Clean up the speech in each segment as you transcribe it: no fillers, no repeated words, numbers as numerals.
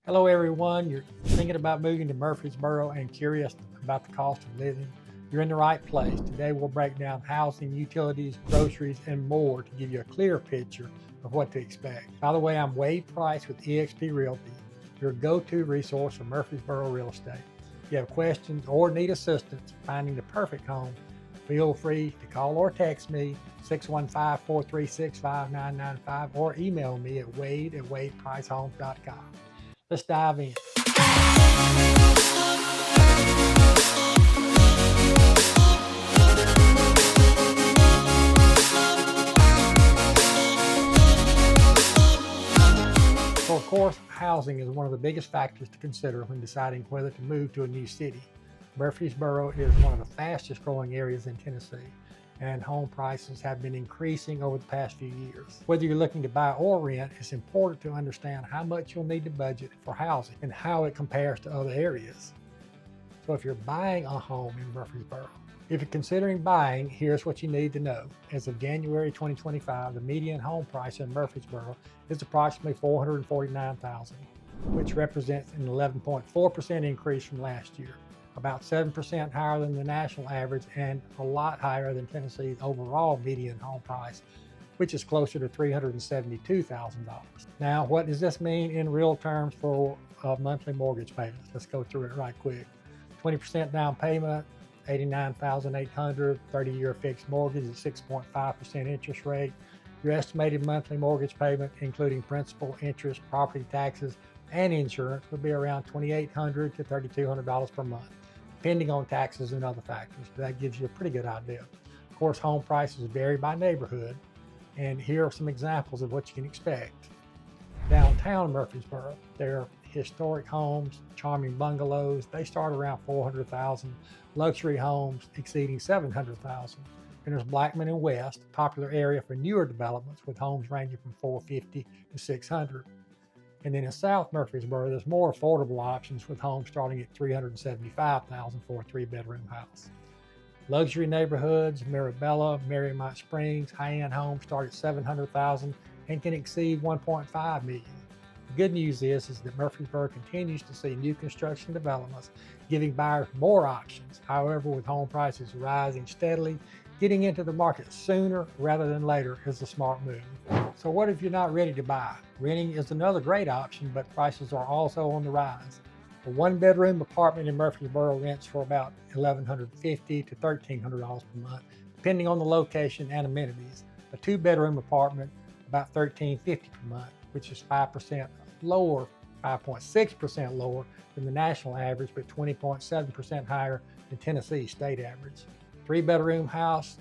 Hello everyone, you're thinking about moving to Murfreesboro and curious about the cost of living? You're in the right place. Today we'll break down housing, utilities, groceries, and more to give you a clear picture of what to expect. By the way, I'm Wade Price with eXp Realty, your go-to resource for Murfreesboro real estate. If you have questions or need assistance finding the perfect home, feel free to call or text me 615-436-5995 or email me at wade@wadepricehomes.com. Let's dive in. So of course, housing is one of the biggest factors to consider when deciding whether to move to a new city. Murfreesboro is one of the fastest growing areas in Tennessee, and home prices have been increasing over the past few years. Whether you're looking to buy or rent, it's important to understand how much you'll need to budget for housing and how it compares to other areas. So if you're buying a home in Murfreesboro, if you're considering buying, here's what you need to know. As of January 2025, the median home price in Murfreesboro is approximately $449,000, which represents an 11.4% increase from last year, about 7% higher than the national average and a lot higher than Tennessee's overall median home price, which is closer to $372,000. Now, what does this mean in real terms for monthly mortgage payments? Let's go through it right quick. 20% down payment, $89,800, 30-year fixed mortgage at 6.5% interest rate. Your estimated monthly mortgage payment, including principal, interest, property taxes, and insurance, would be around $2,800 to $3,200 per month, depending on taxes and other factors. That gives you a pretty good idea. Of course, home prices vary by neighborhood, and here are some examples of what you can expect. Downtown Murfreesboro, there are historic homes, charming bungalows. They start around $400,000, luxury homes exceeding $700,000. And there's Blackman and West, a popular area for newer developments with homes ranging from $450,000 to $600,000. And then in South Murfreesboro, there's more affordable options with homes starting at $375,000 for a 3-bedroom house. Luxury neighborhoods, Mirabella, Marymount Springs, high-end homes start at $700,000 and can exceed $1.5 million. The good news is that Murfreesboro continues to see new construction developments, giving buyers more options. However, with home prices rising steadily, getting into the market sooner rather than later is a smart move. So what if you're not ready to buy? Renting is another great option, but prices are also on the rise. A 1-bedroom apartment in Murfreesboro rents for about $1,150 to $1,300 per month, depending on the location and amenities. A 2-bedroom apartment, about $1,350 per month, which is 5% lower, 5.6% lower than the national average, but 20.7% higher than Tennessee's state average. 3-bedroom house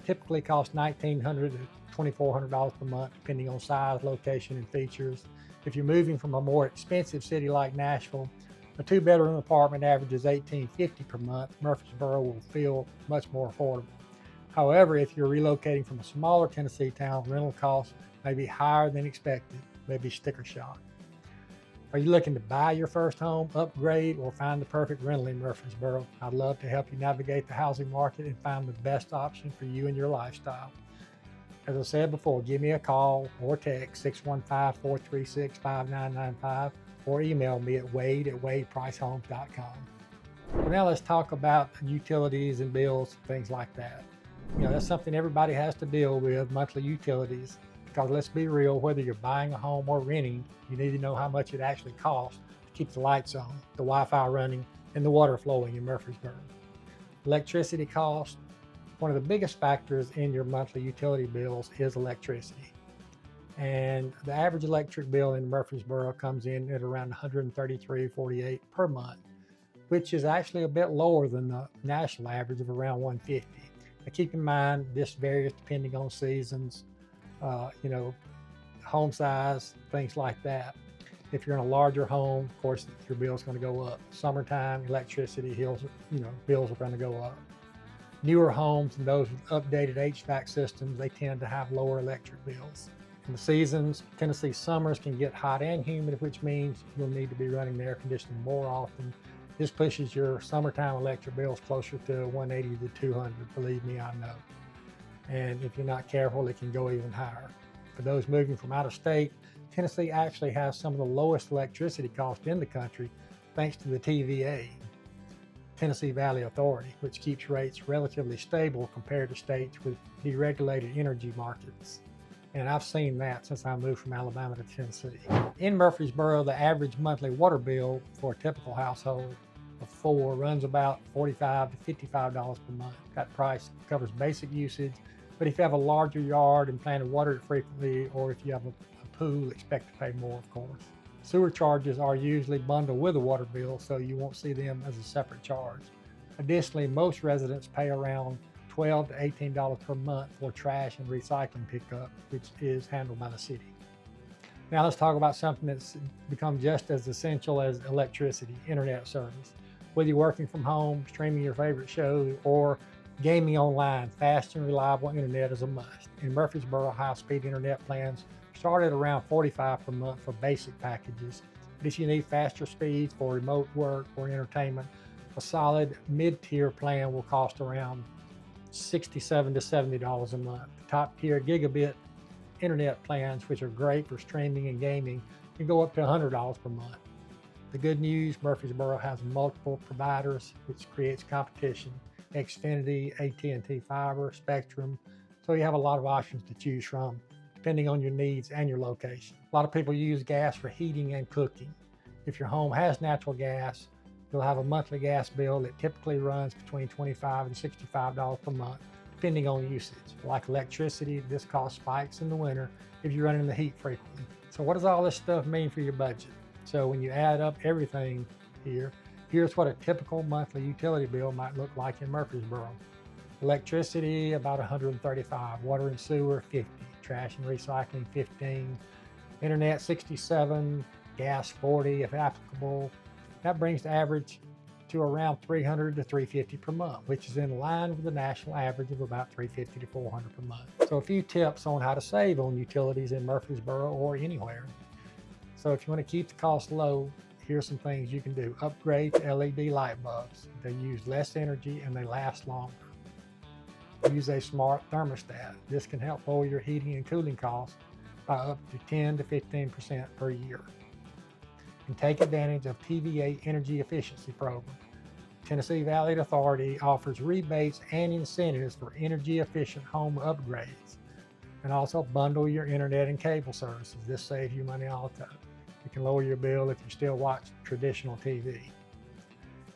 typically costs $1,900 to $2,400 per month, depending on size, location, and features. If you're moving from a more expensive city like Nashville, a 2-bedroom apartment averages $1,850 per month. Murfreesboro will feel much more affordable. However, if you're relocating from a smaller Tennessee town, rental costs may be higher than expected, maybe sticker shock. Are you looking to buy your first home, upgrade, or find the perfect rental in Murfreesboro? I'd love to help you navigate the housing market and find the best option for you and your lifestyle. As I said before, give me a call or text 615-436-5995 or email me at wade@wadepricehomes.com. So now let's talk about utilities and bills, things like that. That's something everybody has to deal with, monthly utilities. Because let's be real, whether you're buying a home or renting, you need to know how much it actually costs to keep the lights on, the Wi-Fi running, and the water flowing in Murfreesboro. Electricity costs. One of the biggest factors in your monthly utility bills is electricity. And the average electric bill in Murfreesboro comes in at around $133.48 per month, which is actually a bit lower than the national average of around $150. Now keep in mind, this varies depending on seasons, home size, things like that. If you're in a larger home, of course, your bill's going to go up. Summertime, electricity bills are going to go up. Newer homes and those with updated HVAC systems, they tend to have lower electric bills. In the seasons, Tennessee summers can get hot and humid, which means you'll need to be running the air conditioning more often. This pushes your summertime electric bills closer to $180 to $200. Believe me, I know. And if you're not careful, it can go even higher. For those moving from out of state, Tennessee actually has some of the lowest electricity costs in the country thanks to the TVA, Tennessee Valley Authority, which keeps rates relatively stable compared to states with deregulated energy markets. And I've seen that since I moved from Alabama to Tennessee. In Murfreesboro, the average monthly water bill for a typical household of 4 runs about $45 to $55 per month. That price covers basic usage, but if you have a larger yard and plan to water it frequently, or if you have a pool, expect to pay more, of course. Sewer charges are usually bundled with a water bill, so you won't see them as a separate charge. Additionally, most residents pay around $12 to $18 per month for trash and recycling pickup, which is handled by the city. Now let's talk about something that's become just as essential as electricity, internet service. Whether you're working from home, streaming your favorite shows, or gaming online, fast and reliable internet is a must. In Murfreesboro, high-speed internet plans start at around $45 per month for basic packages. But if you need faster speeds for remote work or entertainment, a solid mid-tier plan will cost around $67 to $70 a month. The top-tier gigabit internet plans, which are great for streaming and gaming, can go up to $100 per month. The good news, Murfreesboro has multiple providers, which creates competition. Xfinity, AT&T Fiber, Spectrum. So you have a lot of options to choose from, depending on your needs and your location. A lot of people use gas for heating and cooking. If your home has natural gas, you'll have a monthly gas bill that typically runs between $25 and $65 per month, depending on usage. Like electricity, this cost spikes in the winter if you're running the heat frequently. So what does all this stuff mean for your budget? So when you add up everything here, here's what a typical monthly utility bill might look like in Murfreesboro. Electricity, about $135, water and sewer, $50, trash and recycling, $15, internet, $67, gas, $40 if applicable. That brings the average to around $300 to $350 per month, which is in line with the national average of about $350 to $400 per month. So a few tips on how to save on utilities in Murfreesboro or anywhere. So if you want to keep the cost low, here's some things you can do. Upgrade to LED light bulbs. They use less energy and they last longer. Use a smart thermostat. This can help lower your heating and cooling costs by up to 10 to 15% per year. And take advantage of TVA Energy Efficiency Program. Tennessee Valley Authority offers rebates and incentives for energy efficient home upgrades. And also bundle your internet and cable services. This saves you money all the time. You can lower your bill if you still watch traditional TV.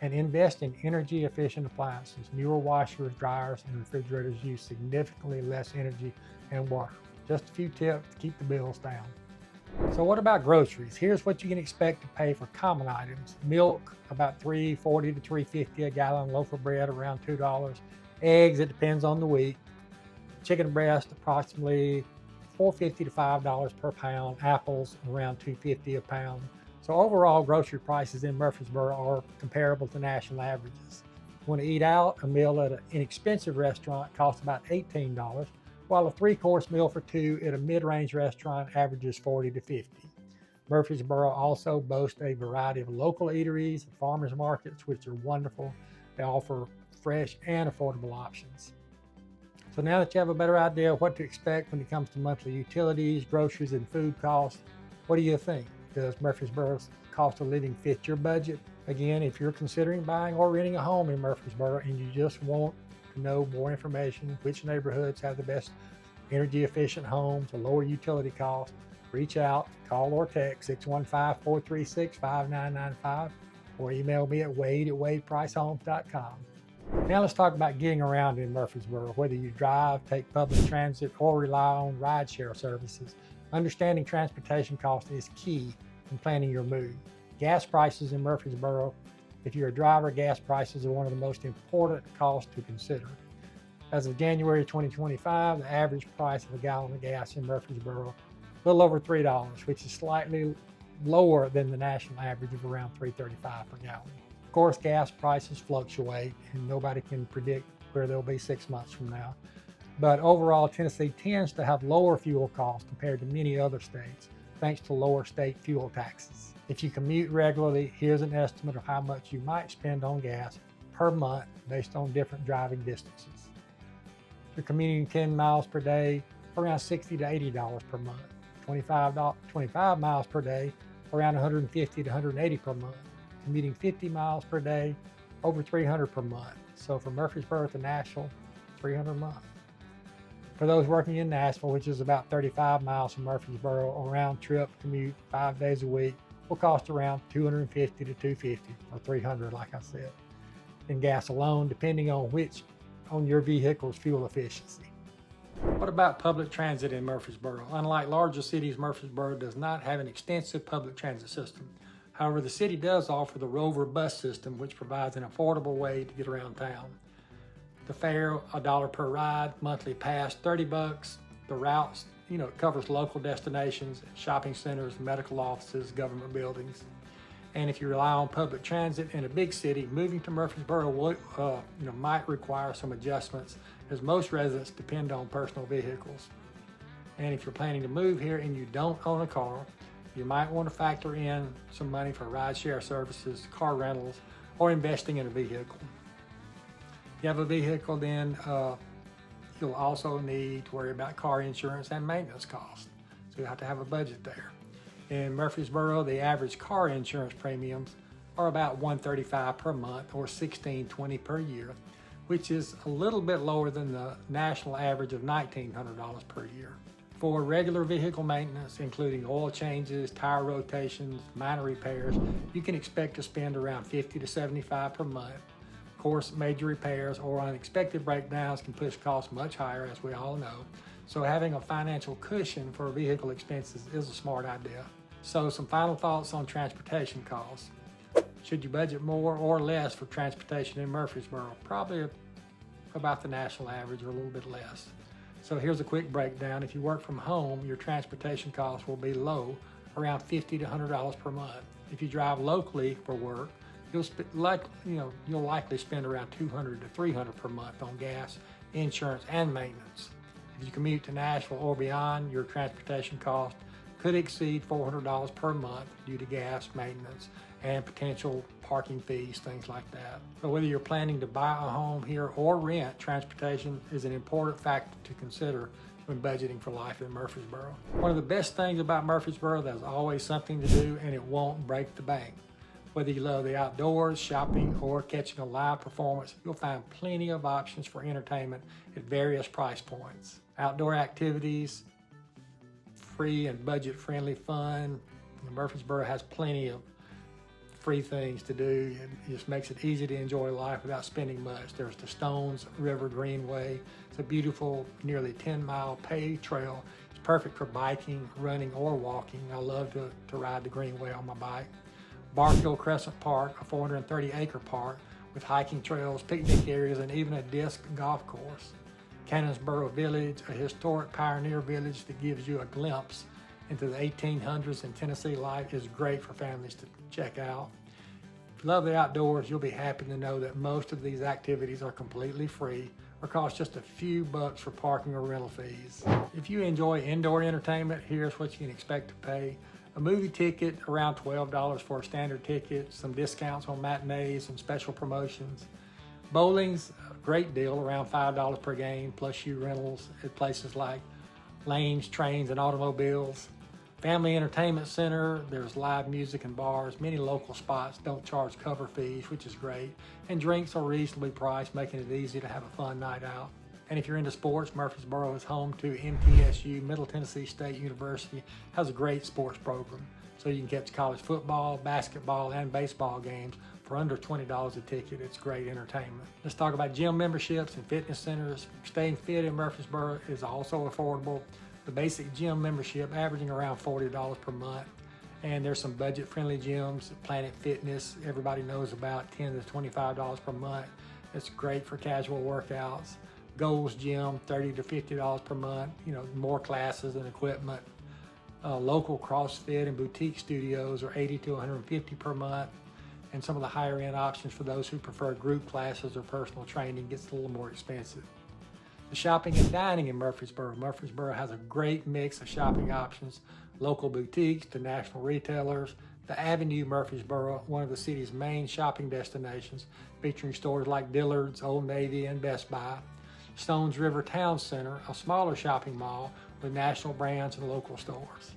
And invest in energy efficient appliances. Newer washers, dryers, and refrigerators use significantly less energy and water. Just a few tips to keep the bills down. So what about groceries? Here's what you can expect to pay for common items. Milk, about $3.40 to $3.50 a gallon. Loaf of bread, around $2. Eggs, it depends on the week. Chicken breast, approximately $4.50 to $5 per pound. Apples, around $2.50 a pound. So overall, grocery prices in Murfreesboro are comparable to national averages. If you want to eat out, a meal at an inexpensive restaurant costs about $18, while a 3-course meal for 2 at a mid-range restaurant averages $40 to $50. Murfreesboro also boasts a variety of local eateries and farmers markets, which are wonderful. They offer fresh and affordable options. So now that you have a better idea of what to expect when it comes to monthly utilities, groceries, and food costs, what do you think? Does Murfreesboro's cost of living fit your budget? Again, if you're considering buying or renting a home in Murfreesboro and you just want to know more information, which neighborhoods have the best energy efficient homes or lower utility costs, reach out, call or text 615-436-5995 or email me at wade@wadepricehomes.com. Now let's talk about getting around in Murfreesboro. Whether you drive, take public transit, or rely on rideshare services, understanding transportation costs is key in planning your move. Gas prices in Murfreesboro, if you're a driver, gas prices are one of the most important costs to consider. As of January 2025, the average price of a gallon of gas in Murfreesboro, a little over $3, which is slightly lower than the national average of around $3.35 per gallon. Of course, gas prices fluctuate and nobody can predict where they'll be 6 months from now. But overall, Tennessee tends to have lower fuel costs compared to many other states, thanks to lower state fuel taxes. If you commute regularly, here's an estimate of how much you might spend on gas per month based on different driving distances. If you're commuting 10 miles per day, around $60 to $80 per month. 25 miles per day, around 150 to 180 per month. Commuting 50 miles per day, over 300 per month. So from Murfreesboro to Nashville, 300 a month. For those working in Nashville, which is about 35 miles from Murfreesboro, a round trip commute 5 days a week will cost around $250 to $250 or $300, like I said, in gas alone, depending on your vehicle's fuel efficiency. What about public transit in Murfreesboro? Unlike larger cities, Murfreesboro does not have an extensive public transit system. However, the city does offer the Rover bus system, which provides an affordable way to get around town. The fare, $1 per ride, monthly pass, $30. The routes, it covers local destinations, shopping centers, medical offices, government buildings. And if you rely on public transit in a big city, moving to Murfreesboro might require some adjustments, as most residents depend on personal vehicles. And if you're planning to move here and you don't own a car, you might want to factor in some money for rideshare services, car rentals, or investing in a vehicle. If you have a vehicle, then you'll also need to worry about car insurance and maintenance costs. So you have to have a budget there. In Murfreesboro, the average car insurance premiums are about $135 per month or $1620 per year, which is a little bit lower than the national average of $1,900 per year. For regular vehicle maintenance, including oil changes, tire rotations, minor repairs, you can expect to spend around $50 to $75 per month. Of course, major repairs or unexpected breakdowns can push costs much higher, as we all know. So having a financial cushion for vehicle expenses is a smart idea. So some final thoughts on transportation costs. Should you budget more or less for transportation in Murfreesboro? Probably about the national average or a little bit less. So here's a quick breakdown. If you work from home, your transportation costs will be low, around $50 to $100 per month. If you drive locally for work, you'll likely spend around $200 to $300 per month on gas, insurance, and maintenance. If you commute to Nashville or beyond, your transportation cost could exceed $400 per month due to gas, maintenance, and potential parking fees, things like that. So whether you're planning to buy a home here or rent, transportation is an important factor to consider when budgeting for life in Murfreesboro. One of the best things about Murfreesboro, there's always something to do and it won't break the bank. Whether you love the outdoors, shopping, or catching a live performance, you'll find plenty of options for entertainment at various price points. Outdoor activities, free and budget-friendly fun. Murfreesboro has plenty of free things to do. It just makes it easy to enjoy life without spending much. There's the Stones River Greenway. It's a beautiful, nearly 10-mile paved trail. It's perfect for biking, running, or walking. I love to ride the Greenway on my bike. Barfield Crescent Park, a 430-acre park with hiking trails, picnic areas, and even a disc golf course. Cannonsboro Village, a historic pioneer village that gives you a glimpse into the 1800s and Tennessee life, is great for families to check out. If you love the outdoors, you'll be happy to know that most of these activities are completely free or cost just a few bucks for parking or rental fees. If you enjoy indoor entertainment, here's what you can expect to pay. A movie ticket, around $12 for a standard ticket, some discounts on matinees and special promotions. Bowling's a great deal, around $5 per game, plus shoe rentals at places like Lanes, Trains, and Automobiles. Family Entertainment Center, there's live music and bars. Many local spots don't charge cover fees, which is great. And drinks are reasonably priced, making it easy to have a fun night out. And if you're into sports, Murfreesboro is home to MTSU. Middle Tennessee State University has a great sports program. So you can catch college football, basketball, and baseball games for under $20 a ticket. It's great entertainment. Let's talk about gym memberships and fitness centers. Staying fit in Murfreesboro is also affordable. The basic gym membership averaging around $40 per month. And there's some budget-friendly gyms. Planet Fitness, everybody knows about, $10 to $25 per month. It's great for casual workouts. Gold's Gym, $30 to $50 per month, more classes and equipment. Local CrossFit and boutique studios are $80 to $150 per month. And some of the higher end options for those who prefer group classes or personal training gets a little more expensive. The shopping and dining in Murfreesboro. Murfreesboro has a great mix of shopping options, local boutiques to national retailers. The Avenue Murfreesboro, one of the city's main shopping destinations, featuring stores like Dillard's, Old Navy, and Best Buy. Stones River Town Center, a smaller shopping mall with national brands and local stores.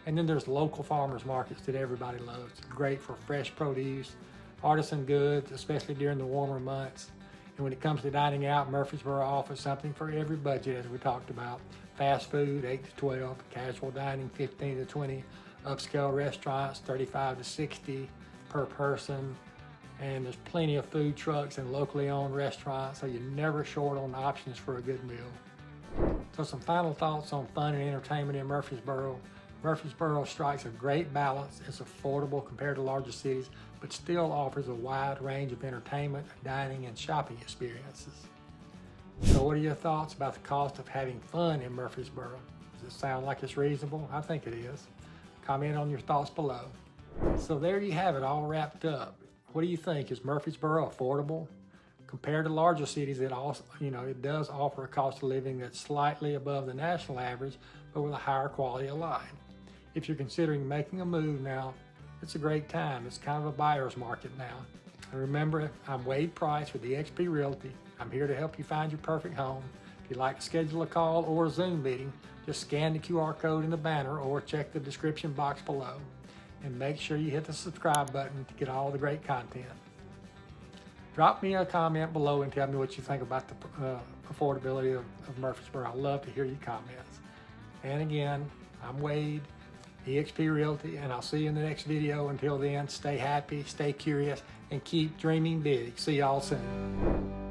And then there's local farmers markets that everybody loves. Great for fresh produce, artisan goods, especially during the warmer months. And when it comes to dining out, Murfreesboro offers something for every budget, as we talked about. Fast food, 8 to 12, casual dining, 15 to 20, upscale restaurants, 35 to 60 per person. And there's plenty of food trucks and locally owned restaurants, so you're never short on options for a good meal. So some final thoughts on fun and entertainment in Murfreesboro. Murfreesboro strikes a great balance. It's affordable compared to larger cities, but still offers a wide range of entertainment, dining, and shopping experiences. So what are your thoughts about the cost of having fun in Murfreesboro? Does it sound like it's reasonable? I think it is. Comment on your thoughts below. So there you have it, all wrapped up. What do you think? Is Murfreesboro affordable? Compared to larger cities, it also, it does offer a cost of living that's slightly above the national average, but with a higher quality of life. If you're considering making a move now, it's a great time. It's kind of a buyer's market now. And remember, I'm Wade Price with eXp Realty. I'm here to help you find your perfect home. If you'd like to schedule a call or a Zoom meeting, just scan the QR code in the banner or check the description box below. And make sure you hit the subscribe button to get all the great content. Drop me a comment below and tell me what you think about the affordability of Murfreesboro. I love to hear your comments. And again, I'm Wade, eXp Realty, and I'll see you in the next video. Until then, stay happy, stay curious, and keep dreaming big. See y'all soon.